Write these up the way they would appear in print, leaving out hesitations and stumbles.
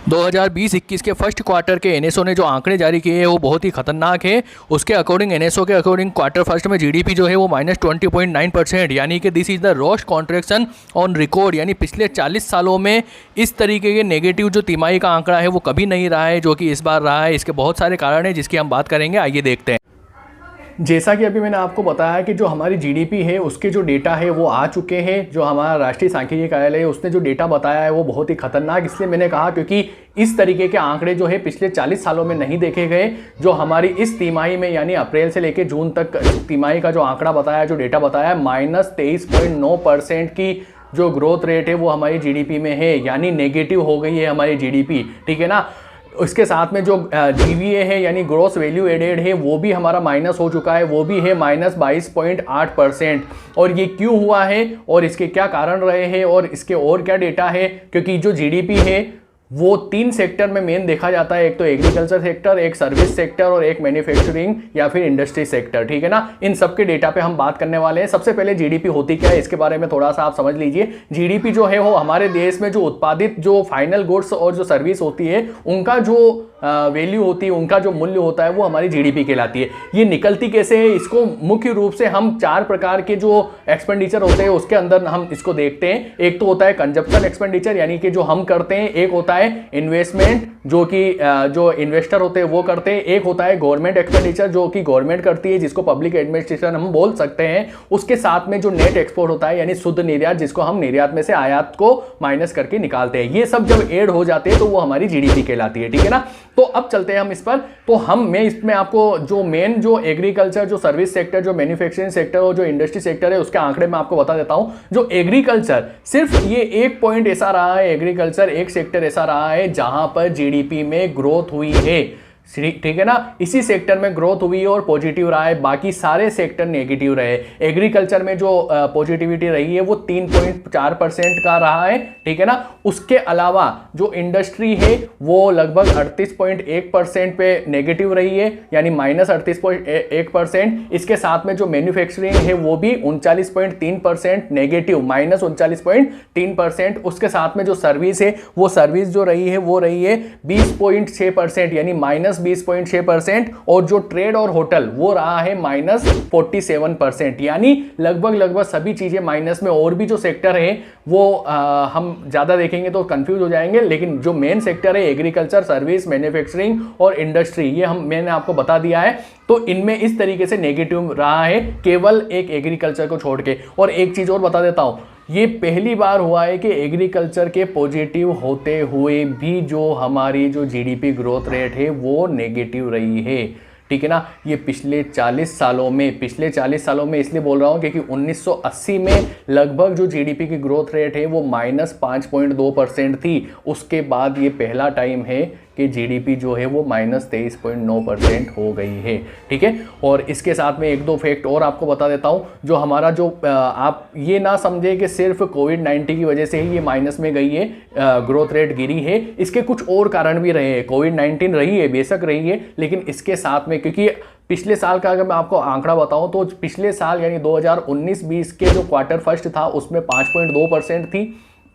2020-21 के first quarter के NSO ने जो आंकड़े जारी किए हैं वो बहुत ही खतरनाक है। उसके अकॉर्डिंग एनएसओ के अकॉर्डिंग क्वार्टर फर्स्ट में जीडीपी जो है वो -20.9%, यानी कि this is the roast contraction on record, यानी पिछले 40 सालों में इस तरीके के नेगेटिव जो तिमाही का आंकड़ा है वो कभी नहीं रहा है, जो कि इस बार रहा है। इसके बहुत सारे कारण हैं जिसकी हम बात करेंगे, आइए देखते हैं। जैसा कि अभी मैंने आपको बताया कि जो हमारी जीडीपी है उसके जो डेटा है वो आ चुके हैं। जो हमारा राष्ट्रीय सांख्यिकी कार्यालय है उसने जो डेटा बताया है वो बहुत ही खतरनाक, इसलिए मैंने कहा क्योंकि इस तरीके के आंकड़े जो है पिछले 40 सालों में नहीं देखे गए। जो हमारी इस तिमाही में यानी अप्रैल से लेकर जून तक तिमाही का जो आंकड़ा बताया, जो डेटा बताया, -23.9% की जो ग्रोथ रेट है वो हमारी जीडीपी में है, यानी नेगेटिव हो गई है हमारी जीडीपी, ठीक है ना। उसके साथ में जो जीवीए है यानी ग्रॉस वैल्यू एडेड है वो भी हमारा माइनस हो चुका है, वो भी है -22.8%। और ये क्यों हुआ है और इसके क्या कारण रहे हैं और इसके और क्या डेटा है, क्योंकि जो जीडीपी है वो 3 सेक्टर में मेन देखा जाता है। एक तो एग्रीकल्चर सेक्टर, एक सर्विस सेक्टर और एक मैन्युफैक्चरिंग या फिर इंडस्ट्री सेक्टर, ठीक है ना। इन सब के डेटा पे हम बात करने वाले हैं। सबसे पहले जीडीपी होती क्या है इसके बारे में थोड़ा सा आप समझ लीजिए। जीडीपी जो है वो हमारे देश में जो उत्पादित जो फाइनल गुड्स और जो सर्विस होती है उनका जो वैल्यू होती है, उनका जो मूल्य होता है वो हमारी जीडीपी कहलाती है। ये निकलती कैसे है, इसको मुख्य रूप से हम 4 प्रकार के जो एक्सपेंडिचर होते हैं उसके अंदर हम इसको देखते हैं। एक तो होता है कंजप्शन एक्सपेंडिचर, यानी कि जो हम करते हैं। एक होता है इन्वेस्टमेंट, जो कि जो इन्वेस्टर होते हैं वो करते हैं। एक होता है गवर्नमेंट एक्सपेंडिचर, जो कि गवर्नमेंट करती है, जिसको पब्लिक एडमिनिस्ट्रेशन हम बोल सकते हैं। उसके साथ में जो नेट एक्सपोर्ट होता है यानी शुद्ध निर्यात, जिसको हम निर्यात में से आयात को माइनस करके निकालते हैं। ये सब जब ऐड हो जाते हैं तो वो हमारी जीडीपी कहलाती है, ठीक है ना। तो अब चलते हैं हम इस पर। तो मैं इसमें आपको जो मेन जो एग्रीकल्चर, जो सर्विस सेक्टर, जो मैन्युफैक्चरिंग सेक्टर और जो इंडस्ट्री सेक्टर है उसके आंकड़े में आपको बता देता हूं। जो एग्रीकल्चर, सिर्फ ये एक पॉइंट ऐसा रहा है, एग्रीकल्चर एक सेक्टर ऐसा रहा है जहां पर जीडीपी में ग्रोथ हुई है, ठीक है ना। इसी सेक्टर में ग्रोथ हुई है और पॉजिटिव रहा है, बाकी सारे सेक्टर नेगेटिव रहे। एग्रीकल्चर में जो पॉजिटिविटी रही है वो 3.4% का रहा है, ठीक है ना। उसके अलावा जो इंडस्ट्री है वो लगभग 38.1% पे नेगेटिव रही है, यानी -38.1%। इसके साथ में जो मैन्युफैक्चरिंग है वो भी 39.3% नेगेटिव, -39.3%। उसके साथ में जो सर्विस है वो सर्विस जो रही है वो रही है 20.6%, यानी -20.6%। और जो ट्रेड और होटल वो रहा है -47%, यानी लगभग सभी चीजें माइनस में। और भी जो सेक्टर है वो हम ज्यादा देखेंगे तो कंफ्यूज हो जाएंगे, लेकिन जो मेन सेक्टर है एग्रीकल्चर, सर्विस, मैन्युफैक्चरिंग और इंडस्ट्री, ये मैंने आपको बता दिया है। तो इनमें इस तरीके से नेगेटिव रहा है, केवल एक एग्रीकल्चर को छोड़ के। और एक चीज और बता देता हूं, ये पहली बार हुआ है कि एग्रीकल्चर के पॉजिटिव होते हुए भी जो हमारी जो जीडीपी ग्रोथ रेट है वो नेगेटिव रही है, ठीक है ना। ये पिछले 40 सालों में इसलिए बोल रहा हूं क्योंकि 1980 में लगभग जो जीडीपी की ग्रोथ रेट है वो -5.2% थी। उसके बाद ये पहला टाइम है कि जीडीपी जो है वो -23.9% हो गई है, ठीक है। और इसके साथ में 1-2 फैक्ट और आपको बता देता हूं। जो हमारा जो आप ये ना समझे कि सिर्फ कोविड-19 की वजह से ही ये माइनस में गई है, ग्रोथ रेट गिरी है। इसके कुछ और कारण भी रहे हैं। कोविड-19 रही है, बेशक रही है, लेकिन इसके साथ में, क्योंकि पिछले साल का अगर मैं आपको आंकड़ा बताऊं तो पिछले साल यानी 2019-20 के जो क्वार्टर फर्स्ट था उसमें 5.2% थी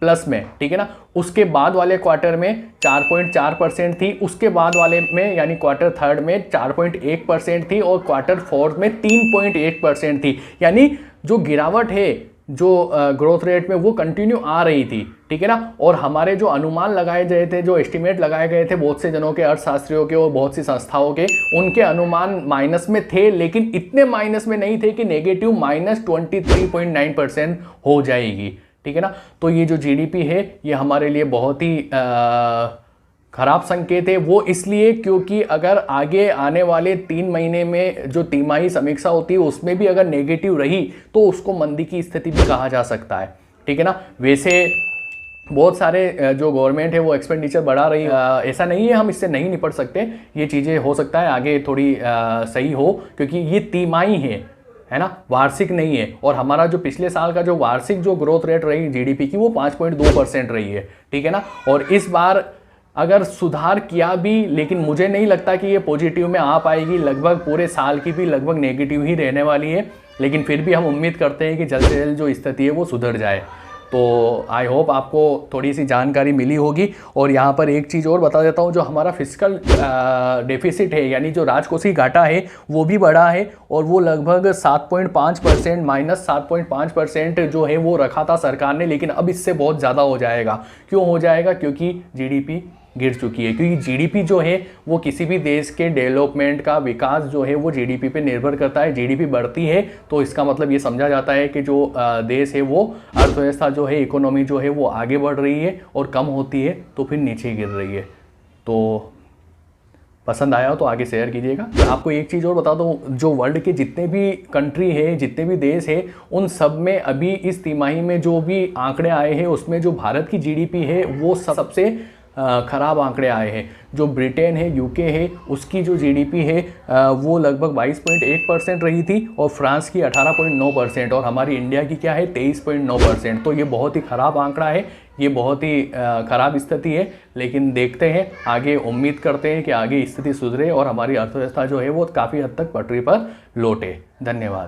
प्लस में, ठीक है ना। उसके बाद वाले क्वार्टर में 4.4% थी, उसके बाद वाले में यानी क्वार्टर थर्ड में 4.1% थी और क्वार्टर फोर्थ में 3.1% थी। यानी जो गिरावट है जो ग्रोथ रेट में वो कंटिन्यू आ रही थी, ठीक है ना। और हमारे जो अनुमान लगाए गए थे, जो एस्टिमेट लगाए गए थे बहुत से जनों के, अर्थशास्त्रियों के और बहुत सी संस्थाओं के, उनके अनुमान माइनस में थे, लेकिन इतने माइनस में नहीं थे कि नेगेटिव -23.9% हो जाएगी, ठीक है ना। तो ये जो जीडीपी है ये हमारे लिए बहुत ही खराब संकेत है। वो इसलिए क्योंकि अगर आगे आने वाले 3 महीने में जो तिमाही समीक्षा होती है उसमें भी अगर नेगेटिव रही तो उसको मंदी की स्थिति भी कहा जा सकता है, ठीक है ना। वैसे बहुत सारे जो गवर्नमेंट है वो एक्सपेंडिचर बढ़ा रही है, ऐसा नहीं है हम इससे नहीं निपट सकते। ये चीज़ें हो सकता है आगे थोड़ी सही हो, क्योंकि ये तिमाही है ना, वार्षिक नहीं है। और हमारा जो पिछले साल का जो वार्षिक जो ग्रोथ रेट रही जीडीपी की वो 5.2% रही है, ठीक है ना। और इस बार अगर सुधार किया भी, लेकिन मुझे नहीं लगता कि ये पॉजिटिव में आ पाएगी। लगभग पूरे साल की भी लगभग नेगेटिव ही रहने वाली है, लेकिन फिर भी हम उम्मीद करते हैं कि जल्द से जल्द जो स्थिति है वो सुधर जाए। तो आई होप आपको थोड़ी सी जानकारी मिली होगी। और यहाँ पर एक चीज़ और बता देता हूँ, जो हमारा फिस्कल डेफिसिट है यानी जो राजकोषीय घाटा है वो भी बढ़ा है, और वो लगभग 7.5% -7.5% जो है वो रखा था सरकार ने, लेकिन अब इससे बहुत ज़्यादा हो जाएगा। क्यों हो जाएगा? क्योंकि जीडीपी गिर चुकी है। क्योंकि जीडीपी जो है वो किसी भी देश के डेवलपमेंट का विकास जो है वो जीडीपी पे निर्भर करता है। जीडीपी बढ़ती है तो इसका मतलब ये समझा जाता है कि जो देश है वो अर्थव्यवस्था जो है, इकोनॉमी जो है वो आगे बढ़ रही है, और कम होती है तो फिर नीचे गिर रही है। तो पसंद आया हो तो आगे शेयर कीजिएगा। आपको एक चीज़ और बता दूं, जो वर्ल्ड के जितने भी कंट्री है, जितने भी देश है, उन सब में अभी इस तिमाही में जो भी आंकड़े आए हैं उसमें जो भारत की जीडीपी है वो सबसे ख़राब आंकड़े आए हैं। जो ब्रिटेन है, यूके है, उसकी जो जीडीपी है वो लगभग 22.1% रही थी, और फ्रांस की 18.9%, और हमारी इंडिया की क्या है 23.9%। तो ये बहुत ही ख़राब आंकड़ा है, ये बहुत ही ख़राब स्थिति है। लेकिन देखते हैं आगे, उम्मीद करते हैं कि आगे स्थिति सुधरे और हमारी अर्थव्यवस्था जो है वो काफ़ी हद तक पटरी पर लौटे। धन्यवाद।